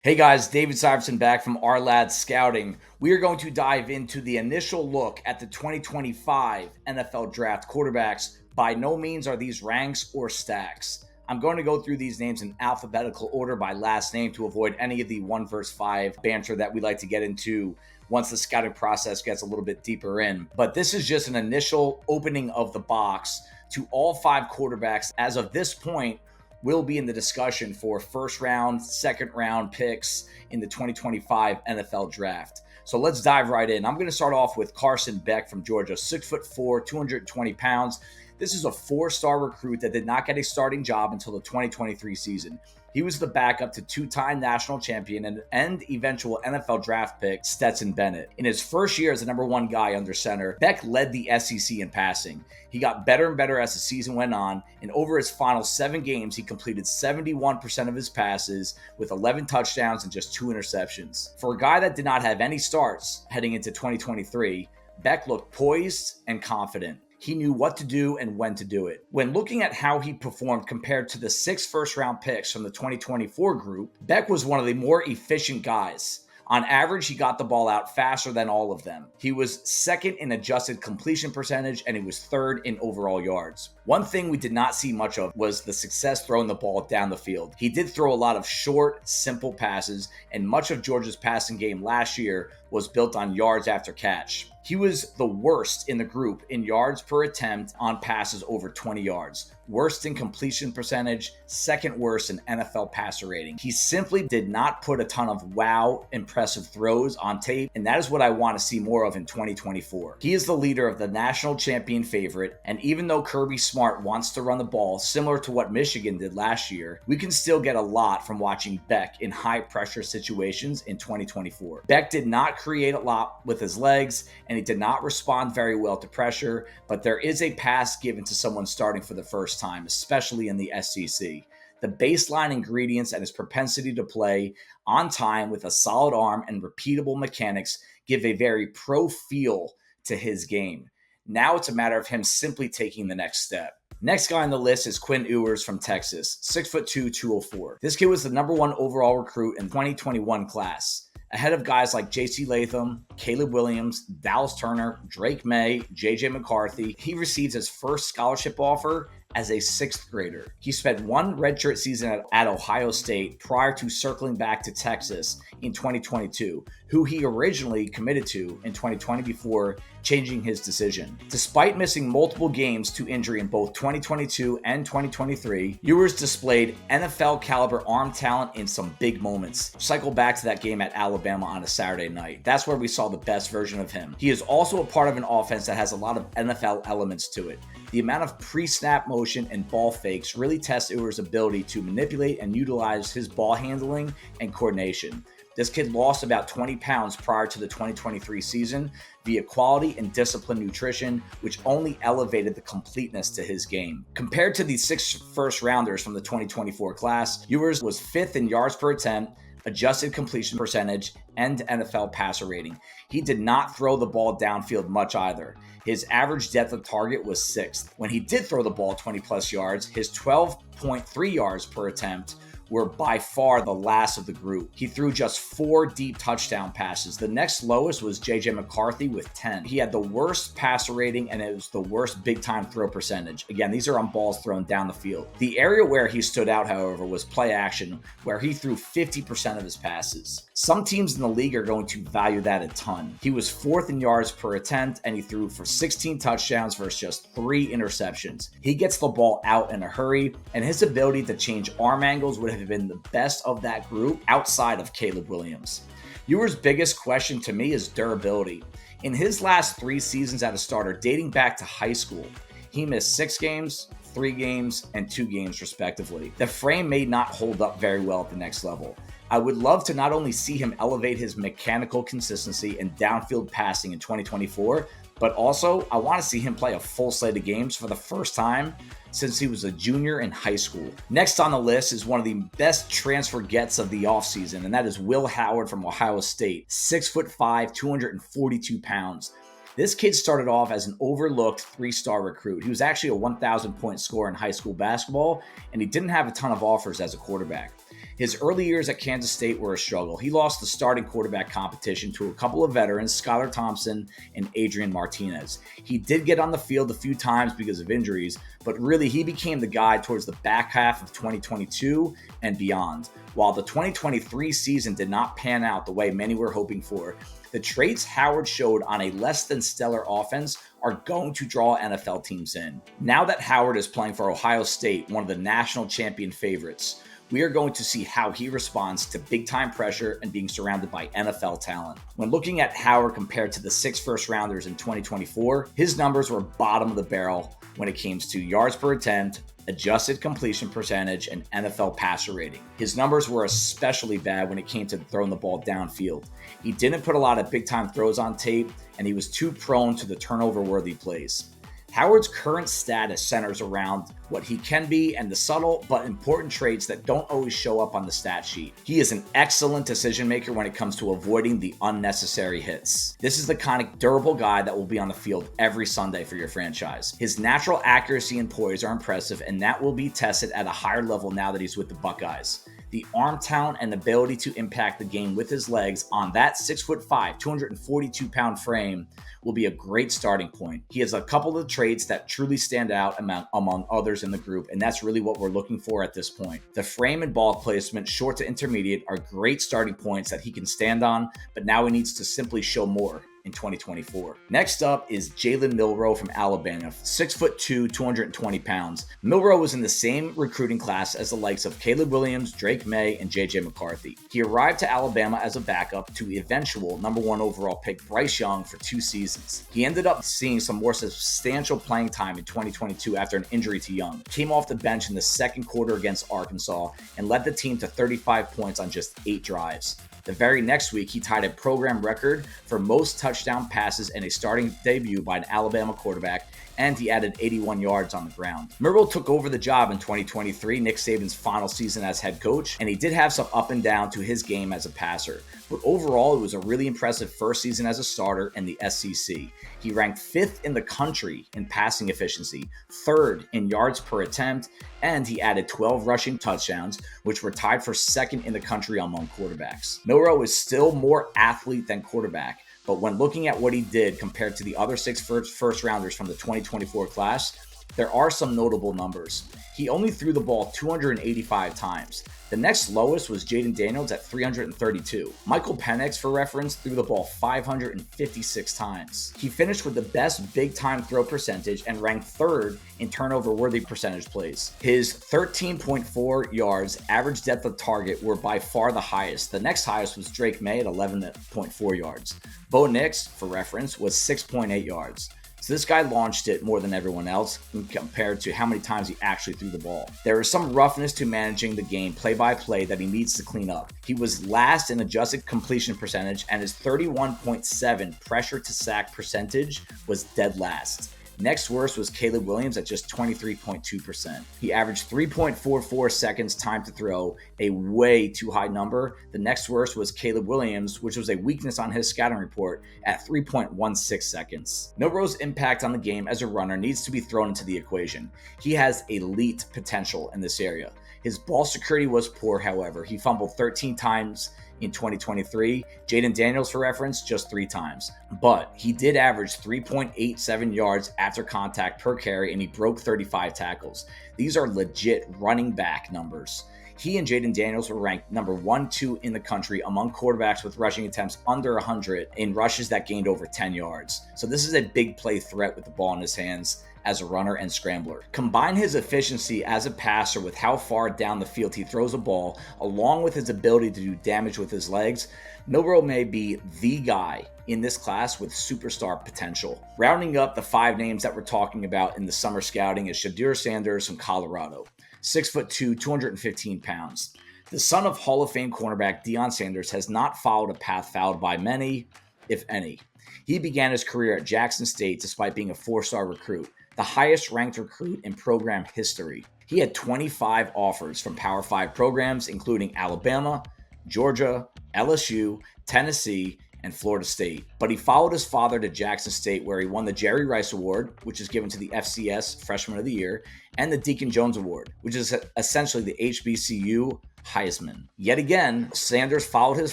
Hey guys, David Syvertsen back from Ourlads Scouting. We are going to dive into the initial look at the 2025 NFL Draft quarterbacks. By no means are these ranks or stacks. I'm going to go through these names in alphabetical order by last name to avoid any of the 1 versus 5 banter that we like to get into once the scouting process gets a little bit deeper in. But this is just an initial opening of the box to all 5 quarterbacks as of this point will be in the discussion for first round, second round picks in the 2025 NFL Draft. So let's dive right in. I'm going to start off with Carson Beck from Georgia, 6'4", 220 pounds. This is a 4-star recruit that did not get a starting job until the 2023 season. He was the backup to 2-time national champion and eventual NFL draft pick Stetson Bennett. In his first year as the number 1 guy under center, Beck led the SEC in passing. He got better and better as the season went on, and over his final 7 games, he completed 71% of his passes with 11 touchdowns and just 2 interceptions. For a guy that did not have any starts heading into 2023, Beck looked poised and confident. He knew what to do and when to do it. When looking at how he performed compared to the 6 first-round picks from the 2024 group, Beck was one of the more efficient guys. On average, he got the ball out faster than all of them. He was second in adjusted completion percentage, and he was third in overall yards. One thing we did not see much of was the success throwing the ball down the field. He did throw a lot of short, simple passes, and much of Georgia's passing game last year was built on yards after catch. He was the worst in the group in yards per attempt on passes over 20 yards, worst in completion percentage, second worst in NFL passer rating. He simply did not put a ton of wow, impressive throws on tape, and that is what I want to see more of in 2024. He is the leader of the national champion favorite, and even though Kirby Smart wants to run the ball similar to what Michigan did last year, we can still get a lot from watching Beck in high-pressure situations in 2024. Beck did not create a lot with his legs, and he did not respond very well to pressure, but there is a pass given to someone starting for the first time, especially in the SEC. The baseline ingredients and his propensity to play on time with a solid arm and repeatable mechanics give a very pro feel to his game. Now it's a matter of him simply taking the next step. Next guy on the list is Quinn Ewers from Texas, 6'2", 204. This kid was the number 1 overall recruit in 2021 class, ahead of guys like J.C. Latham, Caleb Williams, Dallas Turner, Drake May, J.J. McCarthy. He received his first scholarship offer as a 6th grader. He spent 1 redshirt season at Ohio State prior to circling back to Texas in 2022, who he originally committed to in 2020 before changing his decision. Despite missing multiple games to injury in both 2022 and 2023, Ewers displayed NFL caliber arm talent in some big moments. Cycle back to that game at Alabama on a Saturday night. That's where we saw the best version of him. He is also a part of an offense that has a lot of NFL elements to it. The amount of pre-snap motion and ball fakes really tests Ewers' ability to manipulate and utilize his ball handling and coordination. This kid lost about 20 pounds prior to the 2023 season via quality and disciplined nutrition, which only elevated the completeness to his game. Compared to the 6 first-rounders from the 2024 class, Ewers was 5th in yards per attempt, adjusted completion percentage, and NFL passer rating. He did not throw the ball downfield much either. His average depth of target was 6th. When he did throw the ball 20-plus yards, his 12.3 yards per attempt were by far the last of the group. He threw just 4 deep touchdown passes. The next lowest was J.J. McCarthy with 10. He had the worst passer rating, and it was the worst big-time throw percentage. Again, these are on balls thrown down the field. The area where he stood out, however, was play action, where he threw 50% of his passes. Some teams in the league are going to value that a ton. He was 4th in yards per attempt, and he threw for 16 touchdowns versus just 3 interceptions. He gets the ball out in a hurry, and his ability to change arm angles would have been the best of that group outside of Caleb Williams. Ewers' biggest question to me is durability. In his last 3 seasons as a starter, dating back to high school, he missed 6 games, 3 games, and 2 games respectively. The frame may not hold up very well at the next level. I would love to not only see him elevate his mechanical consistency and downfield passing in 2024, but also I want to see him play a full slate of games for the first time since he was a junior in high school. Next on the list is one of the best transfer gets of the offseason, and that is Will Howard from Ohio State, 6'5", 242 pounds. This kid started off as an overlooked 3-star recruit. He was actually a 1,000-point scorer in high school basketball, and he didn't have a ton of offers as a quarterback. His early years at Kansas State were a struggle. He lost the starting quarterback competition to a couple of veterans, Skylar Thompson and Adrian Martinez. He did get on the field a few times because of injuries, but really he became the guy towards the back half of 2022 and beyond. While the 2023 season did not pan out the way many were hoping for, the traits Howard showed on a less than stellar offense are going to draw NFL teams in. Now that Howard is playing for Ohio State, one of the national champion favorites, we are going to see how he responds to big-time pressure and being surrounded by NFL talent. When looking at Howard compared to the 6 first-rounders in 2024, his numbers were bottom of the barrel when it came to yards per attempt, adjusted completion percentage, and NFL passer rating. His numbers were especially bad when it came to throwing the ball downfield. He didn't put a lot of big-time throws on tape, and he was too prone to the turnover-worthy plays. Howard's current status centers around what he can be and the subtle but important traits that don't always show up on the stat sheet. He is an excellent decision maker when it comes to avoiding the unnecessary hits. This is the kind of durable guy that will be on the field every Sunday for your franchise. His natural accuracy and poise are impressive, and that will be tested at a higher level now that he's with the Buckeyes. The arm talent and ability to impact the game with his legs on that 6'5", 242-pound frame will be a great starting point. He has a couple of traits that truly stand out among others in the group, and that's really what we're looking for at this point. The frame and ball placement, short to intermediate, are great starting points that he can stand on, but now he needs to simply show more in 2024. Next up is Jalen Milroe from Alabama, 6'2", 220 pounds. Milroe was in the same recruiting class as the likes of Caleb Williams, Drake May, and JJ McCarthy. He arrived to Alabama as a backup to eventual #1 overall pick Bryce Young for 2 seasons. He ended up seeing some more substantial playing time in 2022 after an injury to Young. Came off the bench in the second quarter against Arkansas and led the team to 35 points on just 8 drives. The very next week, he tied a program record for most touchdown passes in a starting debut by an Alabama quarterback, and he added 81 yards on the ground. Milroe took over the job in 2023, Nick Saban's final season as head coach, and he did have some up and down to his game as a passer. But overall, it was a really impressive first season as a starter in the SEC. He ranked 5th in the country in passing efficiency, 3rd in yards per attempt, and he added 12 rushing touchdowns, which were tied for 2nd in the country among quarterbacks. Milroe is still more athlete than quarterback, but when looking at what he did compared to the other 6 first-rounders from the 2024 class, there are some notable numbers. He only threw the ball 285 times. The next lowest was Jaden Daniels at 332. Michael Penix, for reference, threw the ball 556 times. He finished with the best big-time throw percentage and ranked 3rd in turnover-worthy percentage plays. His 13.4 yards average depth of target were by far the highest. The next highest was Drake May at 11.4 yards. Bo Nix, for reference, was 6.8 yards. So this guy launched it more than everyone else compared to how many times he actually threw the ball. There is some roughness to managing the game play by play that he needs to clean up. He was last in adjusted completion percentage, and his 31.7 pressure to sack percentage was dead last. Next worst was Caleb Williams at just 23.2%. He averaged 3.44 seconds time to throw, a way too high number. The next worst was Caleb Williams, which was a weakness on his scouting report, at 3.16 seconds. Milroe's impact on the game as a runner needs to be thrown into the equation. He has elite potential in this area. His ball security was poor, however. He fumbled 13 times in 2023. Jaden Daniels, for reference, just 3 times. But he did average 3.87 yards after contact per carry, and he broke 35 tackles. These are legit running back numbers. He and Jaden Daniels were ranked number 1, 2 in the country among quarterbacks with rushing attempts under 100 in rushes that gained over 10 yards. So this is a big play threat with the ball in his hands as a runner and scrambler. Combine his efficiency as a passer with how far down the field he throws a ball, along with his ability to do damage with his legs, Milroe may be the guy in this class with superstar potential. Rounding up the 5 names that we're talking about in the summer scouting is Shedeur Sanders from Colorado, 6'2", 215 pounds. The son of Hall of Fame cornerback Deion Sanders has not followed a path followed by many, if any. He began his career at Jackson State despite being a 4-star recruit, the highest ranked recruit in program history. He had 25 offers from Power 5 programs, including Alabama, Georgia, LSU, Tennessee, and Florida State. But he followed his father to Jackson State, where he won the Jerry Rice Award, which is given to the FCS Freshman of the Year, and the Deacon Jones Award, which is essentially the HBCU Heisman. Yet again, Sanders followed his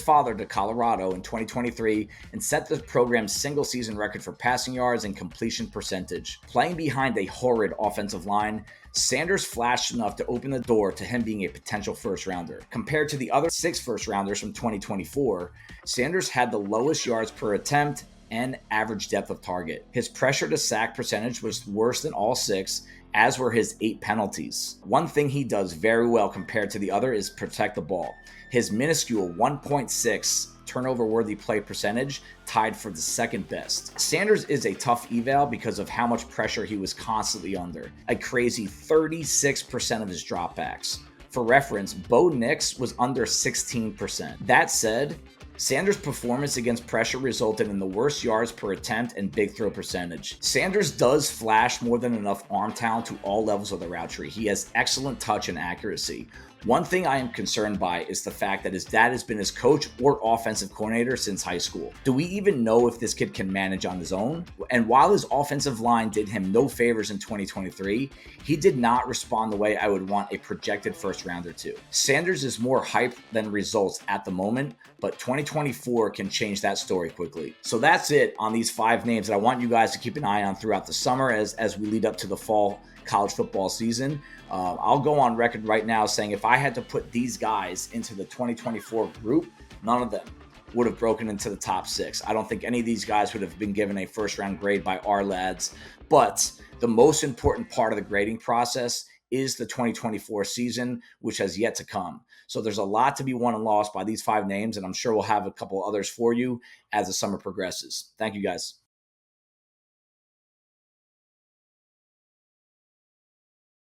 father to Colorado in 2023 and set the program's single-season record for passing yards and completion percentage. Playing behind a horrid offensive line, Sanders flashed enough to open the door to him being a potential first-rounder. Compared to the other 6 first-rounders from 2024, Sanders had the lowest yards per attempt and average depth of target. His pressure to sack percentage was worse than all 6, as were his 8 penalties. One thing he does very well compared to the other is protect the ball. His minuscule 1.6 turnover-worthy play percentage tied for the second best. Sanders is a tough eval because of how much pressure he was constantly under, a crazy 36% of his dropbacks. For reference, Bo Nix was under 16%. That said, Sanders' performance against pressure resulted in the worst yards per attempt and big throw percentage. Sanders does flash more than enough arm talent to all levels of the route tree. He has excellent touch and accuracy. One thing I am concerned by is the fact that his dad has been his coach or offensive coordinator since high school. Do we even know if this kid can manage on his own? And while his offensive line did him no favors in 2023, he did not respond the way I would want a projected first rounder to. Sanders is more hype than results at the moment, but 2024 can change that story quickly. So that's it on these 5 names that I want you guys to keep an eye on throughout the summer as we lead up to the fall college football season. I'll go on record right now saying if I had to put these guys into the 2024 group, none of them would have broken into the top 6. I don't think any of these guys would have been given a first round grade by Ourlads. But the most important part of the grading process is the 2024 season, which has yet to come. So there's a lot to be won and lost by these 5 names, and I'm sure we'll have a couple others for you as the summer progresses. Thank you, guys.